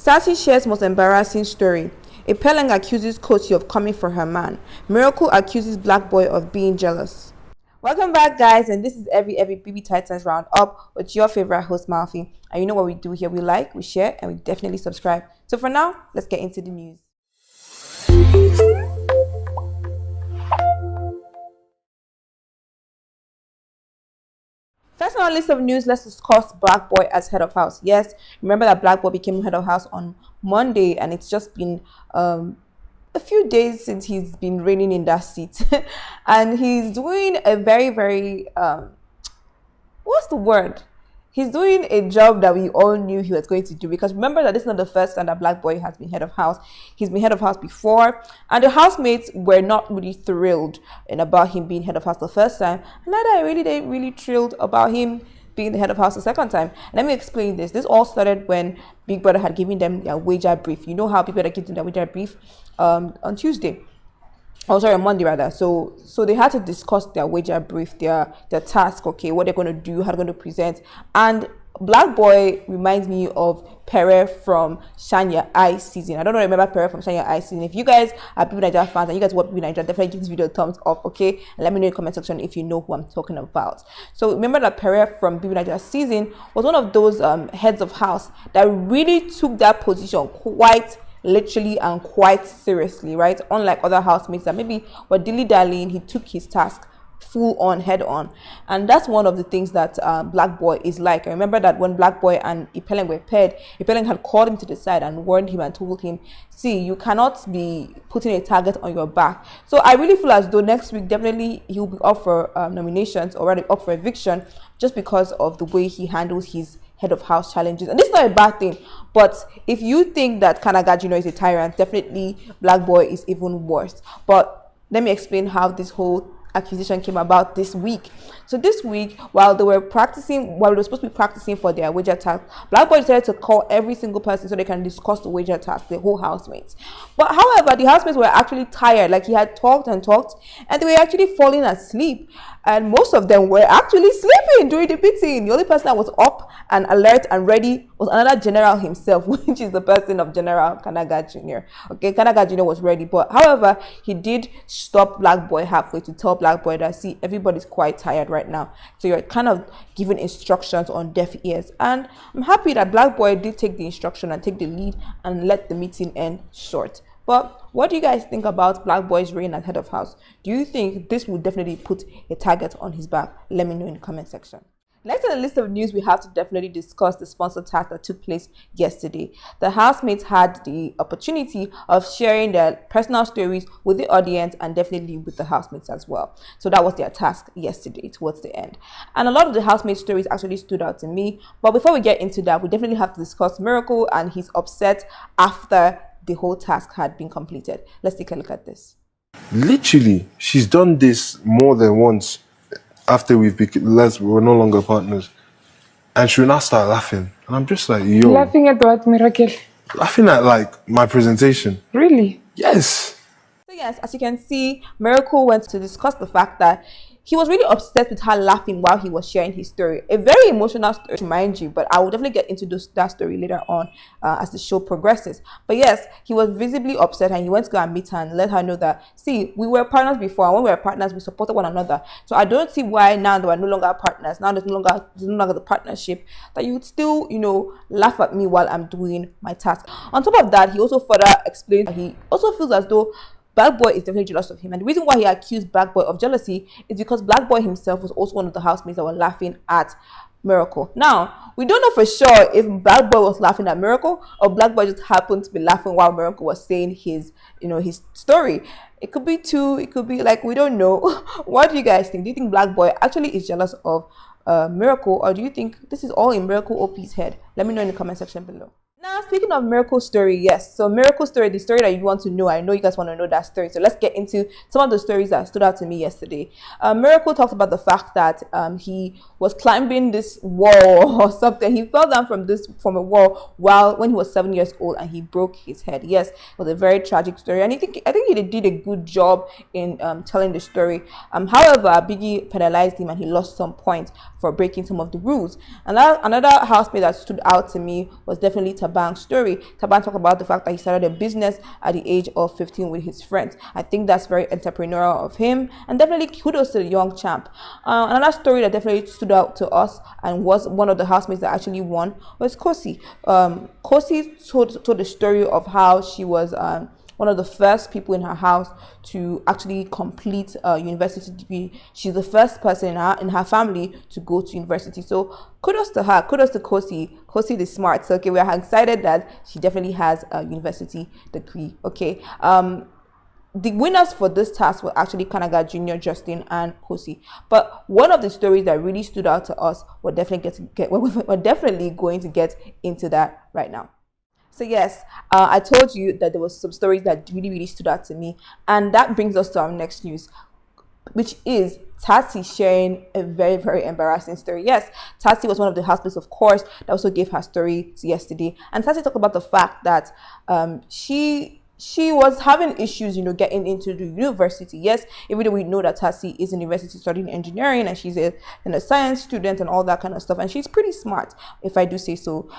Tsatsii shares most embarrassing story. Ipeleng accuses Khosi of coming for her man. Miracle accuses Blaqboi of being jealous. Welcome back, guys, and this is every BB Titans round up with your favorite host, Malfi. And you know what we do here: we like, we share, and we definitely subscribe. So for now, let's get into the news. First on our list of news, let's discuss Blaqboi as head of house. Yes, remember that Blaqboi became head of house on Monday, and it's just been a few days since he's been reigning in that seat. And he's doing a very what's the word? He's doing a job that we all knew he was going to do, because remember that this is not the first time that Blaqboi has been head of house. He's been head of house before, and the housemates were not really thrilled about him being head of house the first time, and neither they really thrilled about him being the head of house the second time. And let me explain this. This all started when Big Brother had given them their wager brief. You know how Big Brother gives them their wager brief on Tuesday. Oh, sorry, on Monday rather. So they had to discuss their wager brief, their task, okay, what they're going to do, how they're going to present. And Blaqboi reminds me of Pere from Shanya I season. I don't know, remember Pere from Shanya I season. If you guys are BBTITANS fans and you guys watch BBTITANS, definitely give this video a thumbs up, okay? And let me know in the comment section if you know who I'm talking about. So remember that Pere from BBTITANS season was one of those heads of house that really took that position quite literally and quite seriously, right? Unlike other housemates that maybe were dilly-dallying, he took his task full on, head on. And that's one of the things that Blaqboi is like. I remember that when Blaqboi and Ipeleng were paired, Ipeleng had called him to the side and warned him and told him, see, you cannot be putting a target on your back. So I really feel as though next week definitely he'll be up for nominations, or rather up for eviction, just because of the way he handles his head of house challenges. And this is not a bad thing, but if you think that Kanagaji is a tyrant, definitely Blaqboi is even worse. But let me explain how this whole accusation came about this week. So this week, while they were supposed to be practicing for their wager task, Blaqboi decided to call every single person so they can discuss the wager task, the whole housemates. But however, the housemates were actually tired. Like, he had talked and talked, and they were actually falling asleep, and most of them were actually sleeping during the meeting. The only person that was up and alert and ready was another general himself, which is the person of General Kanaga Jr. Okay, Kanaga Jr. was ready, but however, he did stop Blaqboi halfway to tell Blaqboi that, see, everybody's quite tired right now, so you're kind of giving instructions on deaf ears. And I'm happy that Blaqboi did take the instruction and take the lead and let the meeting end short. But what do you guys think about Blaqboi's reign as head of house? Do you think this will definitely put a target on his back? Let me know in the comment section. Next on the list of news, we have to definitely discuss the sponsored task that took place yesterday. The housemates had the opportunity of sharing their personal stories with the audience and definitely with the housemates as well. So that was their task yesterday towards the end. And a lot of the housemates' stories actually stood out to me. But before we get into that, we definitely have to discuss Miracle and his upset after the whole task had been completed. Let's take a look at this. Literally, she's done this more than once. After we're no longer partners, and she will now start laughing, and I'm just like, yo. Laughing at what, Miracle? Laughing at like my presentation. Really? Yes. So yes, as you can see, Miracle went to discuss the fact that he was really obsessed with her laughing while he was sharing his story. A very emotional story, to mind you, but I will definitely get into that story later on as the show progresses. But yes, he was visibly upset, and he went to go and meet her and let her know that, see, we were partners before, and when we were partners, we supported one another. So I don't see why now that we're no longer partners, now there's no longer the partnership, that you would still, you know, laugh at me while I'm doing my task. On top of that, he also further explained that he also feels as though Blaqboi is definitely jealous of him, and the reason why he accused Blaqboi of jealousy is because Blaqboi himself was also one of the housemates that were laughing at Miracle. Now, we don't know for sure if Blaqboi was laughing at Miracle or Blaqboi just happened to be laughing while Miracle was saying his story. It could be two, it could be like, we don't know. What do you guys think? Do you think Blaqboi actually is jealous of Miracle, or do you think this is all in Miracle OP's head? Let me know in the comment section below. Now, speaking of Miracle's story, yes, so Miracle's story, the story that you want to know, I know you guys want to know that story, so let's get into some of the stories that stood out to me yesterday. Miracle talked about the fact that he was climbing this wall or something. He fell down from a wall when he was 7 years old, and he broke his head. Yes, it was a very tragic story, and I think he did a good job in telling the story. However, Biggie penalized him, and he lost some points for breaking some of the rules. And another housemate that stood out to me was definitely Thabang. Thabang's story. Thabang talked about the fact that he started a business at the age of 15 with his friends. I think that's very entrepreneurial of him, and definitely kudos to the young champ. Another story that definitely stood out to us and was one of the housemates that actually won was Khosi. Khosi told the story of how she was one of the first people in her house to actually complete a university degree. She's the first person in her family to go to university. So kudos to her. Kudos to Khosi. Khosi the smart. So okay, we are excited that she definitely has a university degree. Okay. The winners for this task were actually Kanaga Junior, Justin, and Khosi. But one of the stories that really stood out to us, we're definitely going to get into that right now. So yes, I told you that there was some stories that really stood out to me, and that brings us to our next news, which is Tsatsii sharing a very embarrassing story. Yes, Tsatsii was one of the housemates, of course, that also gave her story yesterday, and Tsatsii talked about the fact that she was having issues, getting into the university. Yes, even though we know that Tsatsii is in university studying engineering, and she's a science student and all that kind of stuff, and she's pretty smart, if I do say so.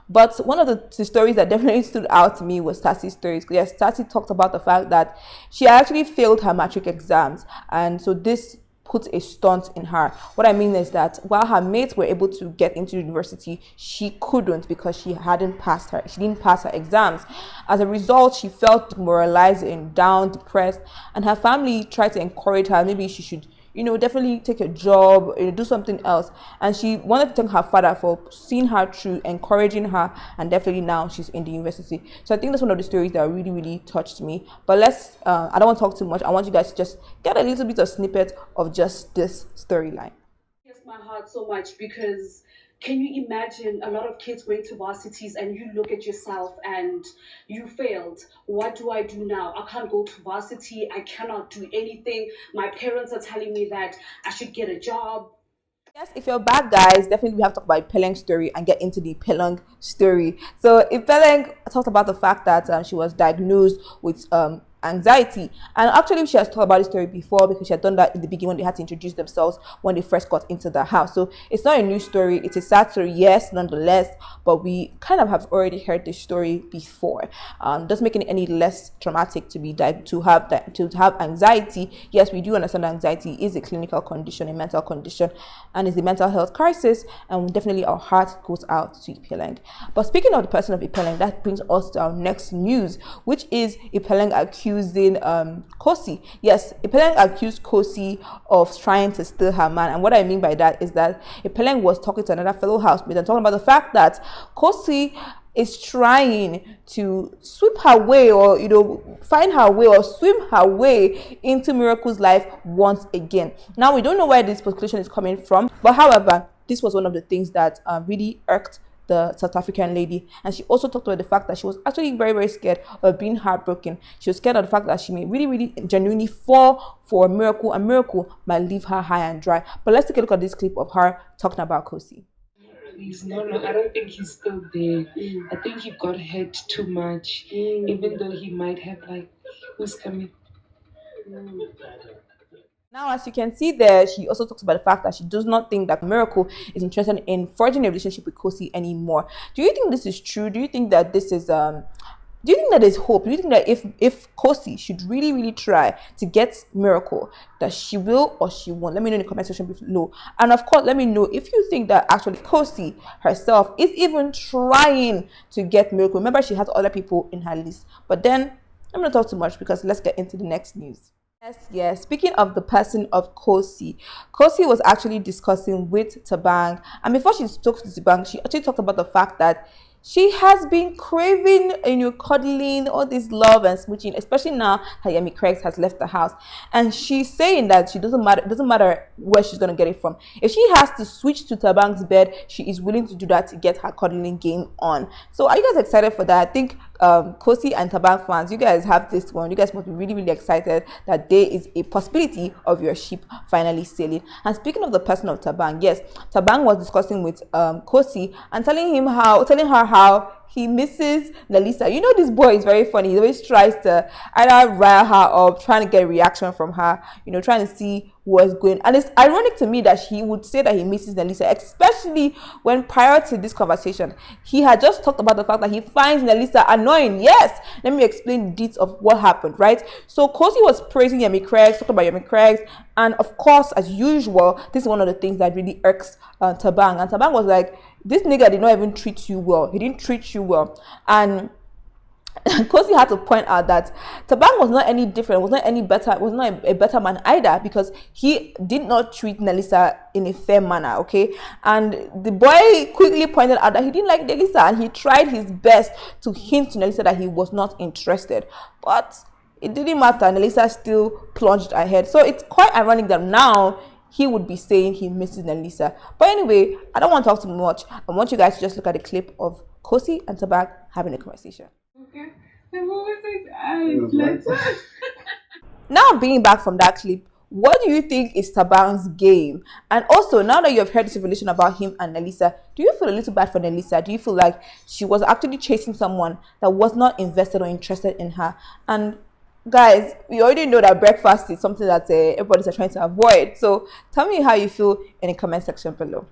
But one of the stories that definitely stood out to me was Tsatsii's stories. Yes, Tsatsii talked about the fact that she actually failed her matric exams, and so this put a stunt in her. What I mean is that while her mates were able to get into university, she couldn't because she didn't pass her exams. As a result, she felt demoralized and down, depressed, and her family tried to encourage her. Maybe she should definitely take a job, do something else. And she wanted to thank her father for seeing her through, encouraging her, and definitely now she's in the university. So I think that's one of the stories that really touched me. But I don't want to talk too much. I want you guys to just get a little bit of snippet of just this storyline. Yes, my heart so much, because can you imagine a lot of kids going to varsities and you look at yourself and you failed? What do I do now? I can't go to varsity. I cannot do anything. My parents are telling me that I should get a job. Yes, if you're back, guys, definitely we have to talk about Ipeleng's story and get into the Ipeleng story. So Ipeleng talked about the fact that she was diagnosed with anxiety, and actually she has talked about this story before because she had done that in the beginning when they had to introduce themselves when they first got into the house. So it's not a new story, it's a sad story, yes, nonetheless, but we kind of have already heard this story before. Doesn't make it any less traumatic to have anxiety. Yes, we do understand that anxiety is a clinical condition, a mental condition, and is a mental health crisis, and definitely our heart goes out to Ipeleng. But speaking of the person of Ipeleng, that brings us to our next news, which is Ipeleng accusing Khosi. Yes, Ipeleng accused Khosi of trying to steal her man, and what I mean by that is that Ipeleng was talking to another fellow housemate and talking about the fact that Khosi is trying to sweep her way, or find her way, or swim her way into Miracle's life once again. Now we don't know where this speculation is coming from, but however, this was one of the things that really irked the South African lady. And she also talked about the fact that she was actually very scared of being heartbroken. She was scared of the fact that she may really genuinely fall for a Miracle, and Miracle might leave her high and dry. But let's take a look at this clip of her talking about Khosi. No, I don't think he's still there. I think he got hurt too much, even though he might have who's coming. Now, as you can see there, she also talks about the fact that she does not think that Miracle is interested in forging a relationship with Khosi anymore. Do you think this is true? Do you think that this is do you think that there's hope? Do you think that if Khosi should really try to get Miracle, that she will or she won't? Let me know in the comment section below. And of course, let me know if you think that actually Khosi herself is even trying to get Miracle. Remember, she has other people in her list. But then, I'm not talk too much because let's get into the next news. Yes. Speaking of the person of Khosi was actually discussing with Thabang, and before she spoke to Thabang, she actually talked about the fact that she has been craving, cuddling, all this love and smooching, especially now that Yami Craig has left the house. And she's saying that it doesn't matter where she's going to get it from. If she has to switch to Thabang's bed, she is willing to do that to get her cuddling game on. So are you guys excited for that? I think Khosi and Thabang fans, you guys have this one. You guys must be really excited that there is a possibility of your ship finally sailing. And speaking of the person of Thabang, yes, Thabang was discussing with Khosi and telling her how he misses Nelisa. You know, this boy is very funny. He always tries to either rile her up, trying to get a reaction from her, you know, trying to see what's going. And it's ironic to me that he would say that he misses Nelisa, especially when prior to this conversation, he had just talked about the fact that he finds Nelisa annoying. Yes, let me explain the details of what happened, right? So Khosi was praising Yemi Craig, talking about Yemi Craig, and of course, as usual, this is one of the things that really irks Thabang. And Thabang was like, this nigga did not even treat you well. He didn't treat you well. And Khosi had to point out that Thabang was not any different, was not any better, was not a better man either, because he did not treat Nelisa in a fair manner, okay? And the boy quickly pointed out that he didn't like Nelisa, and he tried his best to hint to Nelisa that he was not interested. But it didn't matter. Nelisa still plunged ahead. So it's quite ironic that now he would be saying he misses Nelisa. But anyway, I don't want to talk too much. I want you guys to just look at the clip of Khosi and Thabang having a conversation. Okay. I'm always like, Now, being back from that clip, what do you think is Thabang's game? And also, now that you have heard this revelation about him and Nelisa, do you feel a little bad for Nelisa? Do you feel like she was actually chasing someone that was not invested or interested in her? And guys, we already know that breakfast is something that everybody's trying to avoid. So tell me how you feel in the comment section below.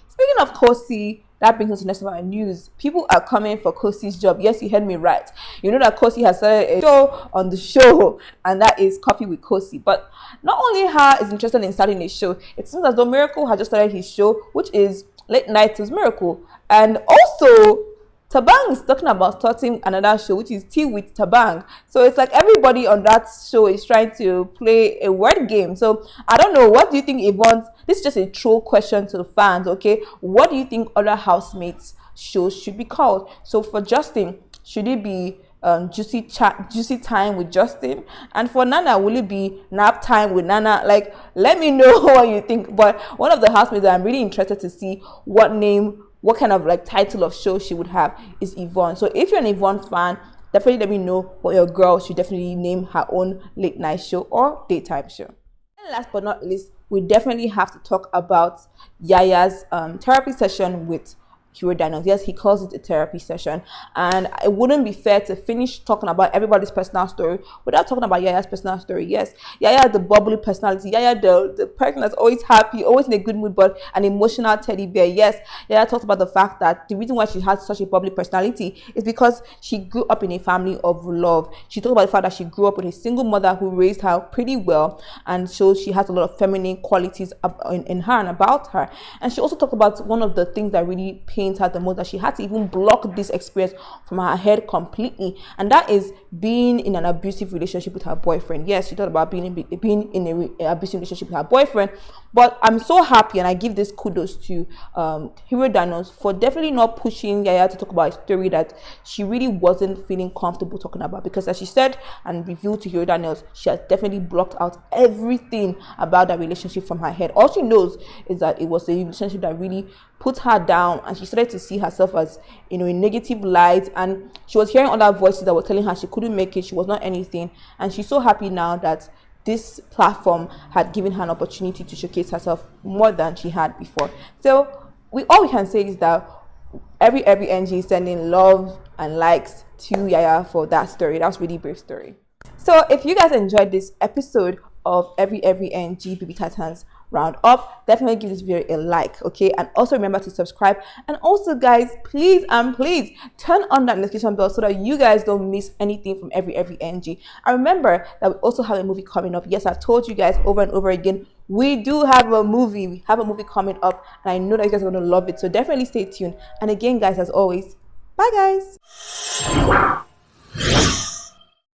Speaking of Khosi, that brings us to the next one news. People are coming for Khosi's job. Yes, you heard me right. You know that Khosi has started a show on the show, and that is Coffee with Khosi. But not only her is interested in starting a show, it seems as though Miracle has just started his show, which is Late Night with Miracle. And also, Thabang is talking about starting another show, which is Tea with Thabang. So it's like everybody on that show is trying to play a word game. So I don't know. What do you think Yvonne? This is just a troll question to the fans, okay? What do you think other housemates shows should be called? So for Justin, should it be juicy time with Justin? And for Nana, will it be nap time with Nana? Like, let me know what you think. But one of the housemates that I'm really interested to see what kind of like title of show she would have is Yvonne. So if you're an Yvonne fan, definitely let me know what your girl should definitely name her own late night show or daytime show. And last but not least, we definitely have to talk about Yaya's therapy session with Hero Daniels. Yes, he calls it a therapy session, and it wouldn't be fair to finish talking about everybody's personal story without talking about Yaya's personal story. Yes, Yaya, the bubbly personality, Yaya, the person that's always happy, always in a good mood, but an emotional teddy bear. Yes, Yaya talked about the fact that the reason why she has such a bubbly personality is because she grew up in a family of love. She talked about the fact that she grew up with a single mother who raised her pretty well, and so she has a lot of feminine qualities in her and about her. And she also talked about one of the things that really pains her the most, that she had to even block this experience from her head completely, and that is being in an abusive relationship with her boyfriend. Yes, she talked about being in an abusive relationship with her boyfriend. But I'm so happy, and I give this kudos to Hero Daniels for definitely not pushing Yaya to talk about a story that she really wasn't feeling comfortable talking about, because as she said and revealed to Hero Daniels, she has definitely blocked out everything about that relationship from her head. All she knows is that it was a relationship that really put her down, and she started to see herself as, you know, in negative light, and she was hearing other voices that were telling her she couldn't make it, she was not anything. And she's so happy now that this platform had given her an opportunity to showcase herself more than she had before. So all we can say is that every NG is sending love and likes to Yaya for that story. That was really brave story. So if you guys enjoyed this episode of every NG BB Titans round up, definitely give this video a like, okay? And also remember to subscribe, and also guys, please turn on that notification bell so that you guys don't miss anything from every NG. And remember that we also have a movie coming up. Yes, I've told you guys over and over again, we do have a movie. Coming up, and I know that you guys are going to love it, so definitely stay tuned. And again guys, as always, bye guys.